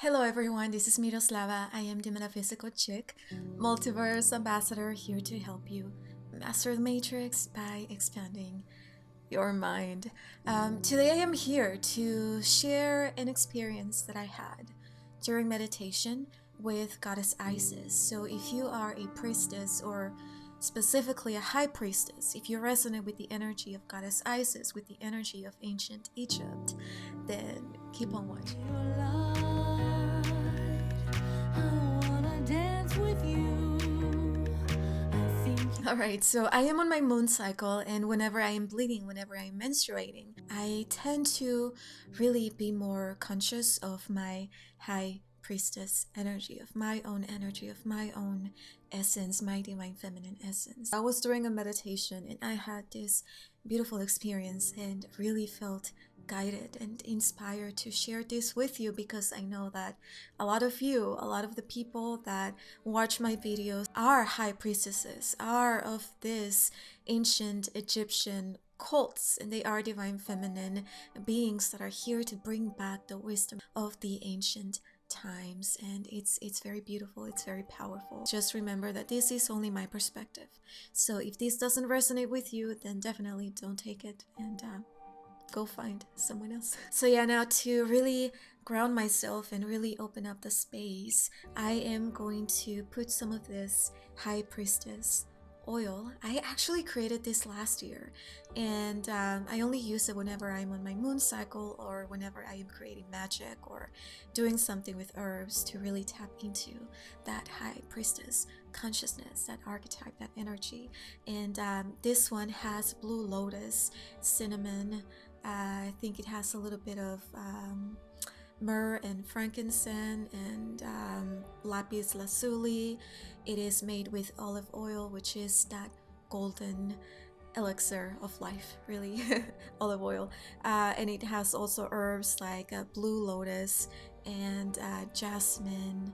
Hello everyone, this is Miroslava. I am the Metaphysical Chick, multiverse ambassador here to help you master the matrix by expanding your mind. Today I am here to share an experience that I had during meditation with Goddess Isis. So if you are a priestess or specifically a high priestess, if you resonate with the energy of Goddess Isis, with the energy of ancient Egypt, then keep on watching. Alright, so I am on my moon cycle, and whenever I am bleeding, whenever I am menstruating, I tend to really be more conscious of my high priestess energy, of my own energy, of my own essence, my divine feminine essence. I was doing a meditation and I had this beautiful experience and really felt guided and inspired to share this with you, because I know that a lot of the people that watch my videos are high priestesses, are of this ancient Egyptian cults, and they are divine feminine beings that are here to bring back the wisdom of the ancient times. And it's very beautiful, it's very powerful. Just remember that this is only my perspective, so if this doesn't resonate with you, then definitely don't take it and go find someone else. So yeah, now to really ground myself and really open up the space, I am going to put some of this High Priestess oil. I actually created this last year, and I only use it whenever I'm on my moon cycle or whenever I am creating magic or doing something with herbs to really tap into that High Priestess consciousness, that archetype, that energy. And this one has blue lotus, cinnamon, I think it has a little bit of myrrh and frankincense and lapis lazuli. It is made with olive oil, which is that golden elixir of life, really. Olive oil. And it has also herbs like blue lotus and jasmine.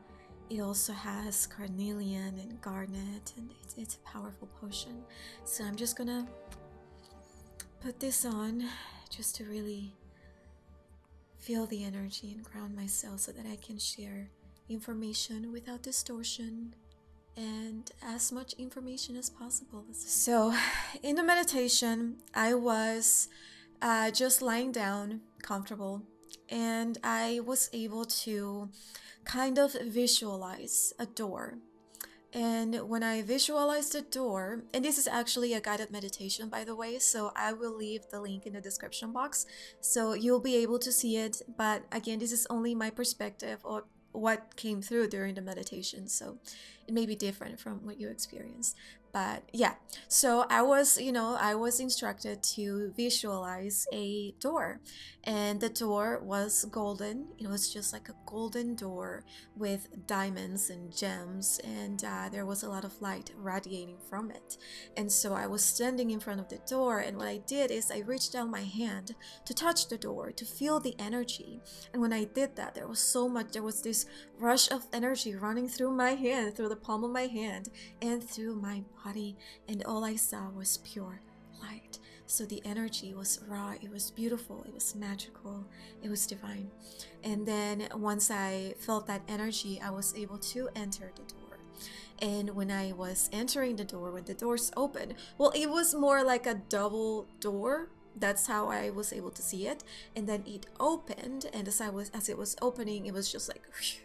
It also has carnelian and garnet, and it's a powerful potion. So I'm just gonna put this on just to really feel the energy and ground myself so that I can share information without distortion and as much information as possible. So in the meditation, I was just lying down comfortable, and I was able to kind of visualize a door. And when I visualized the door, and this is actually a guided meditation, by the way, so I will leave the link in the description box so you'll be able to see it. But again, this is only my perspective or what came through during the meditation, so it may be different from what you experienced. But yeah, so I was instructed to visualize a door, and the door was golden. It was just like a golden door with diamonds and gems, and there was a lot of light radiating from it. And so I was standing in front of the door, and what I did is I reached down my hand to touch the door, to feel the energy. And when I did that, there was this rush of energy running through my hand, through the palm of my hand, and through my body, and all I saw was pure light. So the energy was raw, it was beautiful, it was magical, it was divine. And then once I felt that energy, I was able to enter the door. And when I was entering the door, when the doors opened, well, it was more like a double door. That's how I was able to see it. And then it opened, and as it was opening, it was just like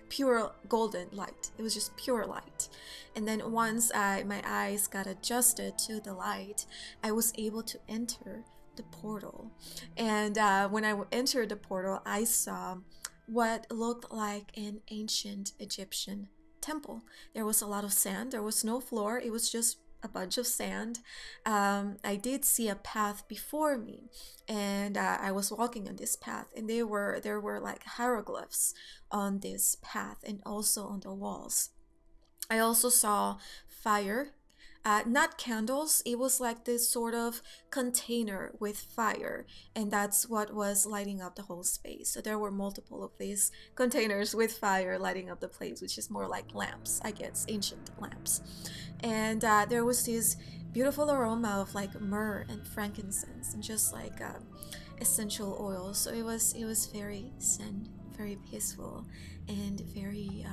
pure golden light. It was just pure light. And then once my eyes got adjusted to the light, I was able to enter the portal. And when I entered the portal, I saw what looked like an ancient Egyptian temple. There was a lot of sand. There was no floor. It was just a bunch of sand. I did see a path before me, and I was walking on this path, and there were like hieroglyphs on this path and also on the walls. I also saw fire, not candles. It was like this sort of container with fire, and that's what was lighting up the whole space. So there were multiple of these containers with fire lighting up the place, which is more like lamps, I guess, ancient lamps. And there was this beautiful aroma of like myrrh and frankincense and just like essential oils. So it was very zen, very peaceful, and very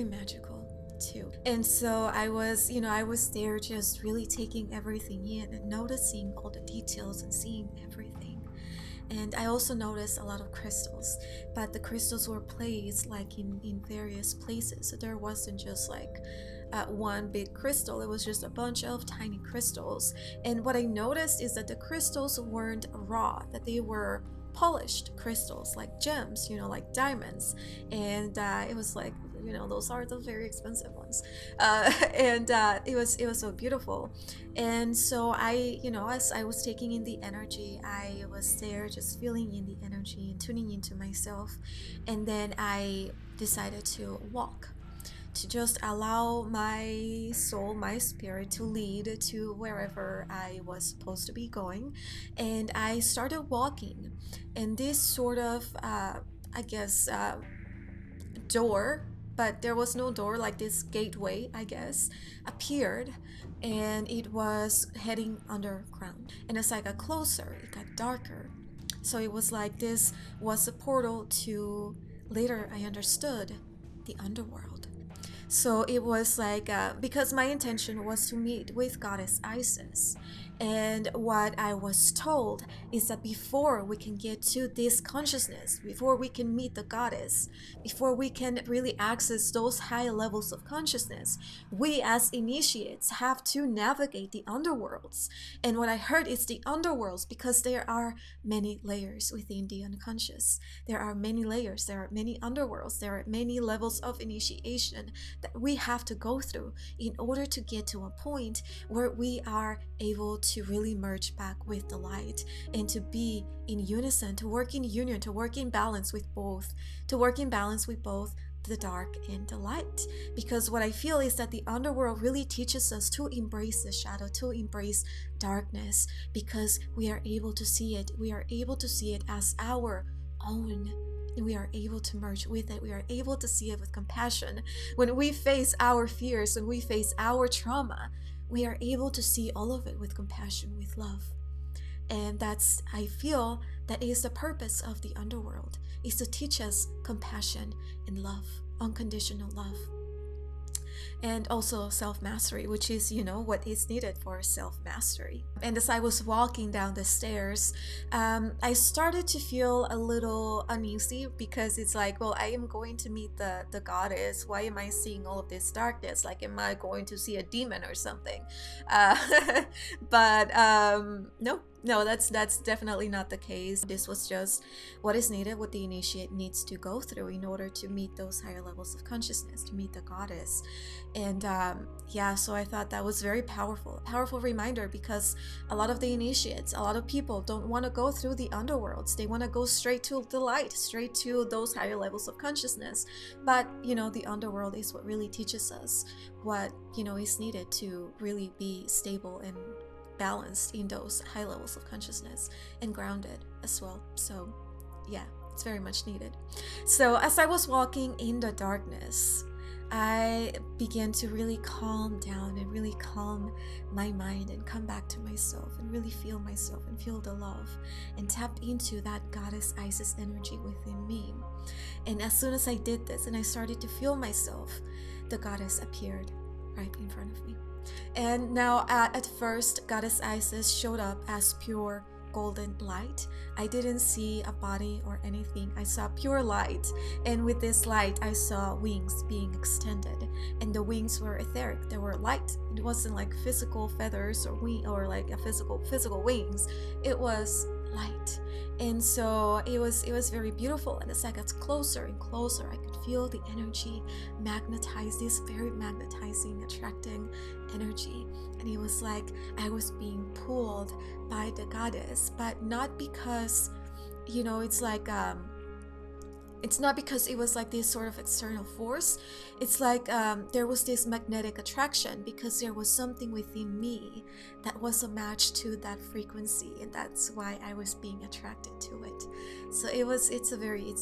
magical too. And so I was there just really taking everything in and noticing all the details and seeing everything. And I also noticed a lot of crystals, but the crystals were placed like in various places. So there wasn't just like one big crystal, it was just a bunch of tiny crystals. And what I noticed is that the crystals weren't raw, that they were polished crystals, like gems, like diamonds. And it was like, those are the very expensive ones. And it was so beautiful. And so as I was taking in the energy, I was there just feeling in the energy and tuning into myself. And then I decided to walk, to just allow my soul, my spirit to lead to wherever I was supposed to be going. And I started walking, and this sort of, I guess, door, but there was no door, like this gateway, I guess, appeared, and it was heading underground. And as I got closer, it got darker. So it was like this was a portal to, later I understood, the underworld. So it was like, because my intention was to meet with Goddess Isis. And what I was told is that before we can get to this consciousness, before we can meet the goddess, before we can really access those higher levels of consciousness, we as initiates have to navigate the underworlds. And what I heard is the underworlds because there are many layers within the unconscious. There are many layers, there are many underworlds, there are many levels of initiation that we have to go through in order to get to a point where we are able to really merge back with the light and to be in unison, to work in union, to work in balance with both, the dark and the light. Because what I feel is that the underworld really teaches us to embrace the shadow, to embrace darkness, because we are able to see it. We are able to see it as our own. And we are able to merge with it. We are able to see it with compassion. When we face our fears, when we face our trauma, we are able to see all of it with compassion, with love. And I feel that is the purpose of the underworld, is to teach us compassion and love, unconditional love. And also self-mastery, which is, what is needed for self-mastery. And as I was walking down the stairs, I started to feel a little uneasy, because it's like, well, I am going to meet the goddess. Why am I seeing all of this darkness? Like, am I going to see a demon or something? But no, that's definitely not the case. This was just what is needed, what the initiate needs to go through in order to meet those higher levels of consciousness, to meet the goddess. And so I thought that was very powerful, a powerful reminder, because a lot of the initiates, a lot of people don't want to go through the underworlds. They want to go straight to the light, straight to those higher levels of consciousness. But the underworld is what really teaches us what is needed to really be stable and balanced in those high levels of consciousness, and grounded as well. So yeah, it's very much needed. So as I was walking in the darkness, I began to really calm down and really calm my mind and come back to myself and really feel myself and feel the love and tap into that Goddess Isis energy within me. And as soon as I did this and I started to feel myself, the goddess appeared right in front of me. And now at first, Goddess Isis showed up as pure golden light. I didn't see a body or anything. I saw pure light, and with this light I saw wings being extended, and the wings were etheric. They were light. It wasn't like physical feathers or like a physical wings. It was light. And so it was very beautiful. And as I got closer and closer, I could feel the energy magnetize, this very magnetizing, attracting energy. And it was like I was being pulled by the goddess, but not because it's like It's not because it was like this sort of external force. It's like there was this magnetic attraction because there was something within me that was a match to that frequency, and that's why I was being attracted to it. So it's a very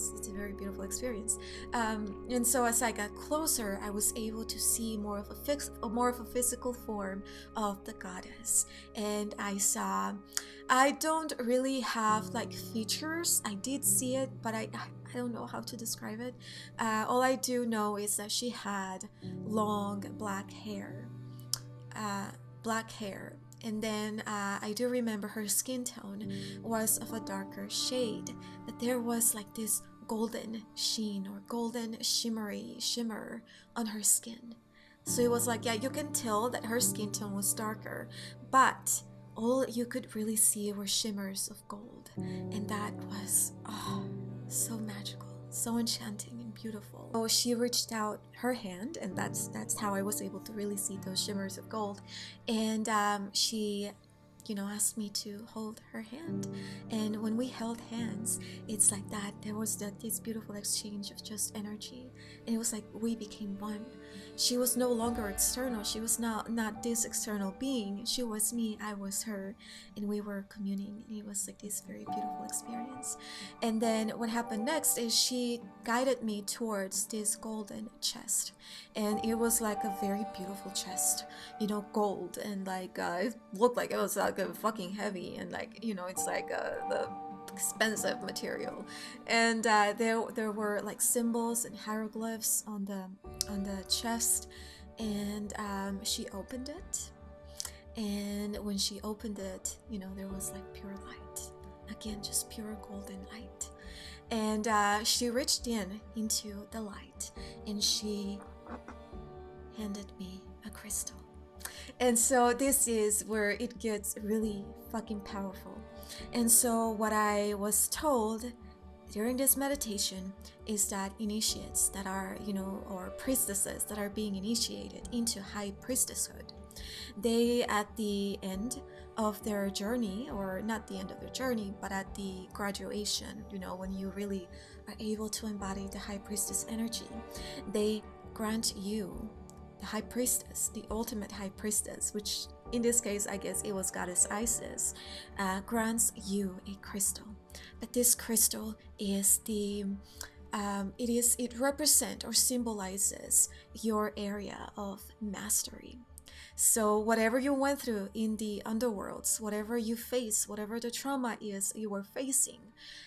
beautiful experience. And so as I got closer, I was able to see more of a physical form of the goddess, and I don't really have like features. I did see it, but I don't know how to describe it. All I do know is that she had long black hair. And then I do remember her skin tone was of a darker shade, but there was like this golden sheen or golden shimmer on her skin. So it was like, yeah, you can tell that her skin tone was darker, but all you could really see were shimmers of gold. And that was, so magical, so enchanting and beautiful. So she reached out her hand, and that's how I was able to really see those shimmers of gold. And she asked me to hold her hand. And when we held hands, it's like that. There was this beautiful exchange of just energy. And it was like we became one. She was no longer external. She was not this external being. She was me, I was her, and we were communing. And it was like this very beautiful experience. And then what happened next is she guided me towards this golden chest. And it was like a very beautiful chest, gold, and like it looked like it was like a fucking heavy, and like it's like the expensive material. And there were like symbols and hieroglyphs on the chest. And she opened it, and when she opened it, there was like pure light, again, just pure golden light. And she reached into the light, and she handed me a crystal. And so this is where it gets really fucking powerful. And so what I was told during this meditation is that initiates that are, or priestesses that are being initiated into high priestesshood, they, at the end of their journey, or not the end of their journey, but at the graduation, when you really are able to embody the high priestess energy, they grant you, the high priestess, the ultimate high priestess, which in this case, I guess it was goddess Isis, grants you a crystal. But this crystal is it represents or symbolizes your area of mastery. So whatever you went through in the underworlds, whatever you face, whatever the trauma is you were facing,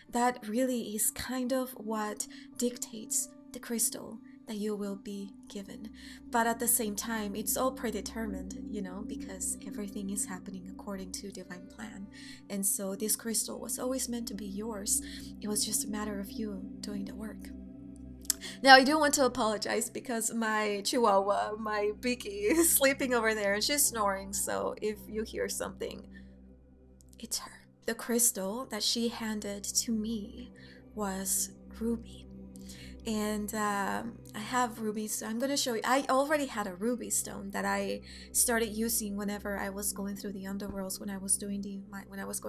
that really is kind of what dictates the crystal that you will be given. But at the same time, it's all predetermined, because everything is happening according to divine plan. And so this crystal was always meant to be yours. It was just a matter of you doing the work. Now, I do want to apologize because my chihuahua, my Beaky, is sleeping over there and she's snoring. So if you hear something, it's her. The crystal that she handed to me was ruby. And I have rubies, so I'm going to show you. I already had a ruby stone that I started using whenever I was going through the underworlds, when I was going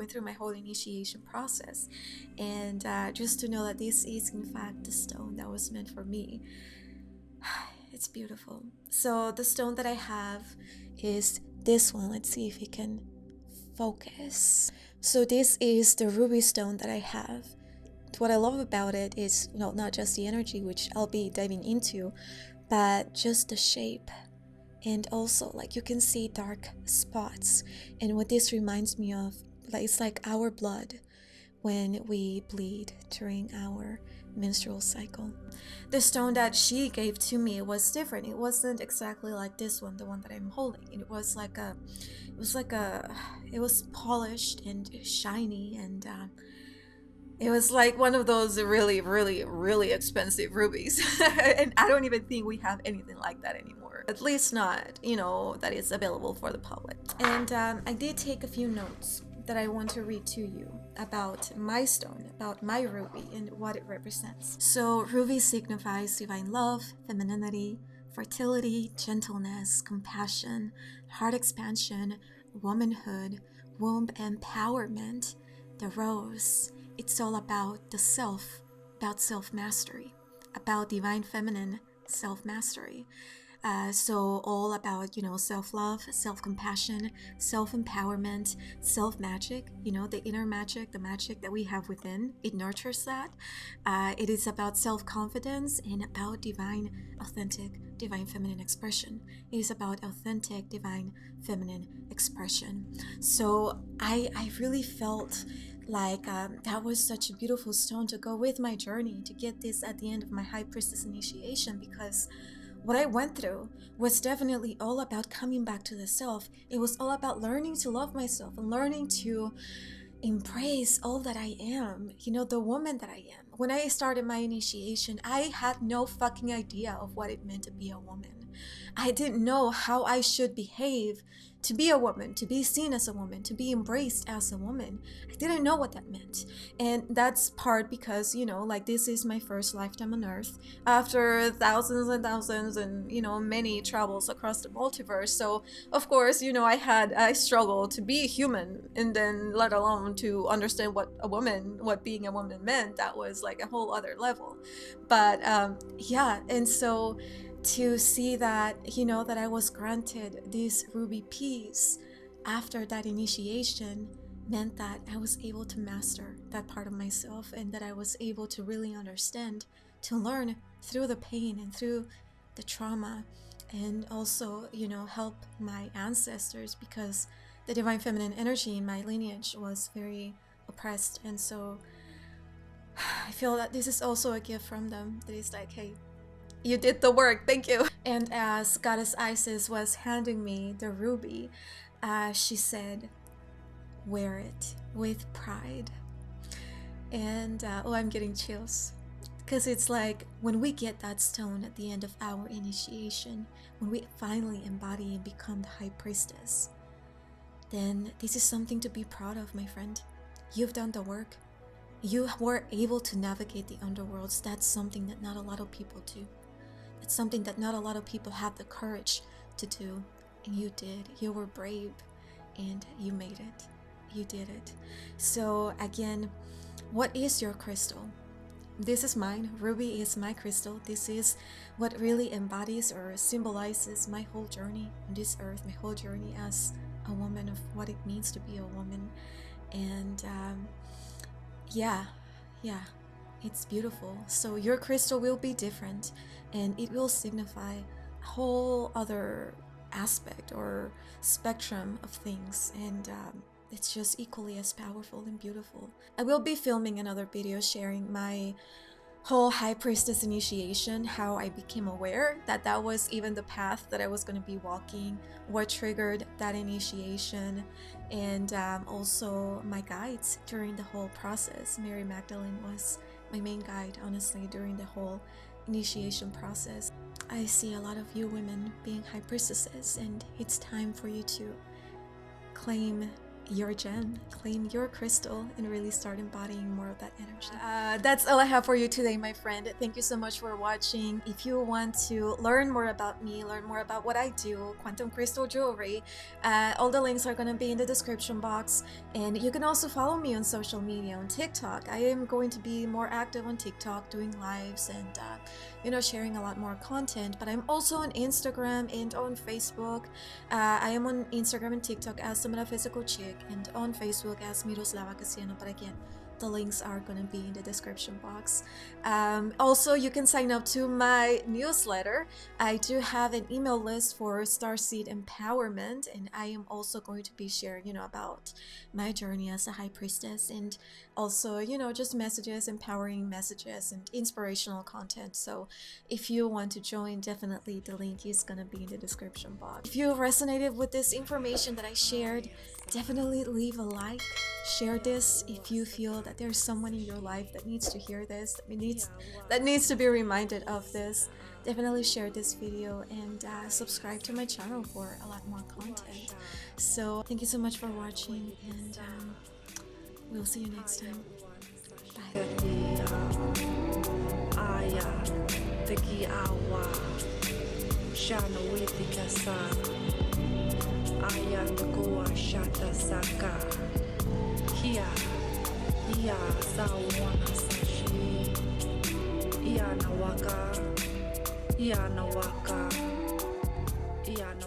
through my whole initiation process. And just to know that this is in fact the stone that was meant for me. It's beautiful. So the stone that I have is this one. Let's see if it can focus. So this is the ruby stone that I have. What I love about it is not just the energy, which I'll be diving into, but just the shape. And also, like, you can see dark spots. And what this reminds me of, like, it's like our blood when we bleed during our menstrual cycle. The stone that she gave to me was different. It wasn't exactly like this one, the one that I'm holding. It was polished and shiny, and it was like one of those really, really, really expensive rubies. And I don't even think we have anything like that anymore. At least not, that is available for the public. And I did take a few notes that I want to read to you about my stone, about my ruby, and what it represents. So ruby signifies divine love, femininity, fertility, gentleness, compassion, heart expansion, womanhood, womb empowerment. The rose, it's all about the self about self-mastery, about divine feminine self-mastery. So all about, self-love, self-compassion, self-empowerment, self-magic, the inner magic, the magic that we have within. It nurtures that. It is about self-confidence and about divine, authentic, divine feminine expression. It is about authentic, divine feminine expression. So I really felt like that was such a beautiful stone to go with my journey, to get this at the end of my High Priestess initiation, because what I went through was definitely all about coming back to the self. It was all about learning to love myself and learning to embrace all that I am, the woman that I am. When I started my initiation, I had no fucking idea of what it meant to be a woman. I didn't know how I should behave to be a woman, to be seen as a woman, to be embraced as a woman. I didn't know what that meant. And that's part because, this is my first lifetime on Earth after thousands and thousands and, many travels across the multiverse. So, of course, I struggled to be human, and then let alone to understand what being a woman meant. That was like a whole other level. But and so to see that, that I was granted this ruby piece after that initiation meant that I was able to master that part of myself, and that I was able to really understand, to learn through the pain and through the trauma, and also, help my ancestors, because the divine feminine energy in my lineage was very oppressed. And so I feel that this is also a gift from them, that is like, hey, you did the work, thank you. And as Goddess Isis was handing me the ruby, she said, wear it with pride. And I'm getting chills, because it's like when we get that stone at the end of our initiation, when we finally embody and become the High Priestess, then this is something to be proud of, my friend. You've done the work. You were able to navigate the underworlds. That's something that not a lot of people do. It's something that not a lot of people have the courage to do, and you did. You were brave, and you made it. You did it. So again, what is your crystal? This is mine. Ruby is my crystal. This is what really embodies or symbolizes my whole journey on this earth, my whole journey as a woman, of what it means to be a woman. And it's beautiful. So your crystal will be different, and it will signify a whole other aspect or spectrum of things, and it's just equally as powerful and beautiful. I will be filming another video sharing my whole High Priestess initiation, how I became aware that that was even the path that I was going to be walking, what triggered that initiation, and also my guides during the whole process. Mary Magdalene was my main guide, honestly, during the whole initiation process. I see a lot of you women being High Priestesses, and it's time for you to claim your gem, claim your crystal, and really start embodying more of that energy. That's all I have for you today, my friend. Thank you so much for watching. If you want to learn more about me, learn more about what I do, quantum crystal jewelry, all the links are going to be in the description box. And you can also follow me on social media, on TikTok. I am going to be more active on TikTok, doing lives and sharing a lot more content. But I'm also on Instagram and on Facebook. I am on Instagram and TikTok as the Metaphysical Chick, and on Facebook as Miroslava. But again, the links are going to be in the description box. Also, you can sign up to my newsletter. I do have an email list for Starseed Empowerment, and I am also going to be sharing, about my journey as a High Priestess, and also, just messages, empowering messages, and inspirational content. So if you want to join, definitely the link is going to be in the description box. If you resonated with this information that I shared, definitely leave a like. Share this if you feel that there's someone in your life that needs to hear this, that needs to be reminded of this. Definitely share this video, and subscribe to my channel for a lot more content. So thank you so much for watching, and we'll see you next time. Here, sawa sashi. Yana waka, yana waka, yana